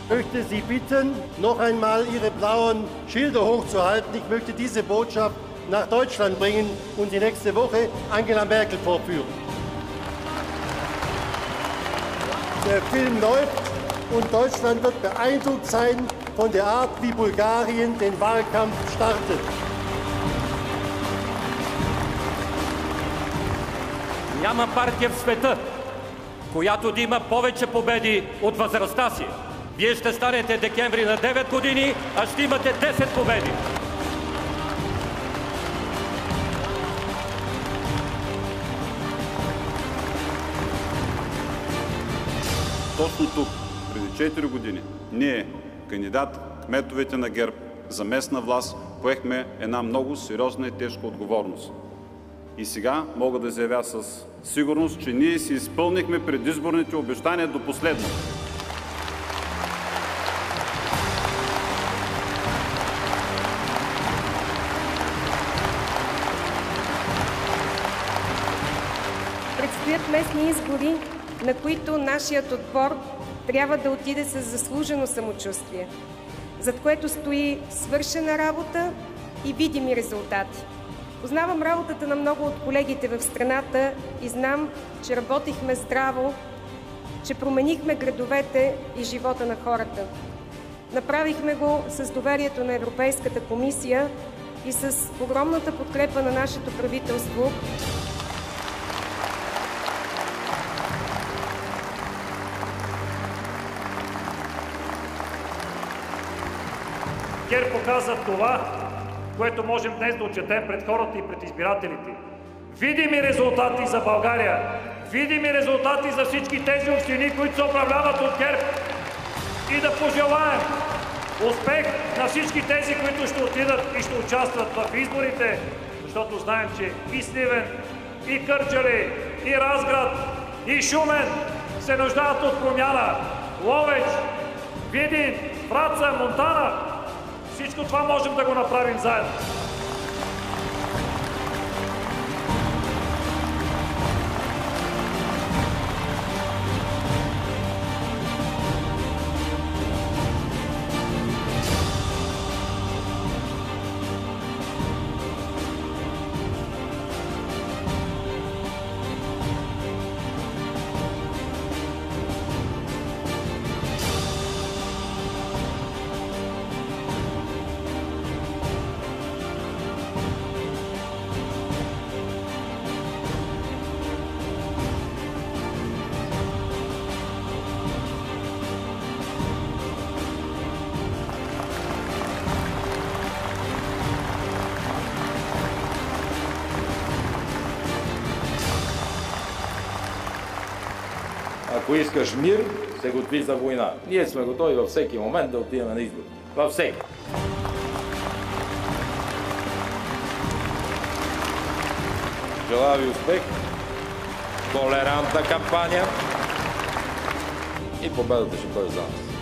möchte Sie bitten, noch einmal Ihre blauen Schilder hochzuhalten. Ich möchte diese Botschaft nach Deutschland bringen und sie nächste Woche Angela Merkel vorführen. Der Film läuft und Deutschland wird beeindruckt sein von der Art, wie Bulgarien den Wahlkampf startet. Няма партия в света, която да има повече победи от възрастта си. Вие ще станете декември на 9 години, а ще имате 10 победи. Точно тук, преди 4 години, ние, кметовете на ГЕРБ за местна власт, поехме една много сериозна и тежка отговорност. И сега мога да заявя със сигурност, че ние си изпълнихме предизборните обещания до последно. Предстоят местни избори, на които нашият отбор трябва да отиде с заслужено самочувствие, зад което стои свършена работа и видими резултати. Познавам работата на много от колегите в страната и знам, че работихме здраво, че променихме градовете и живота на хората. Направихме го с доверието на Европейската комисия и с огромната подкрепа на нашето правителство. ГЕРБ показа това, което можем днес да отчетем пред хората и пред избирателите. Видими резултати за България, видими резултати за всички тези общини, които се управляват от ГЕРБ. И да пожелаем успех на всички тези, които ще отидат и ще участват в изборите, защото знаем, че и Сливен, и Кърджали, и Разград, и Шумен се нуждаят от промяна. Ловеч, Видин, Враца, Монтана. Всичко това можем да го направим заедно. Ако искаш мир, се готви за война. Ние сме готови във всеки момент да отидем на избори. Във всеки. Желая ви успех, толерантна кампания и победата ще бъде за нас.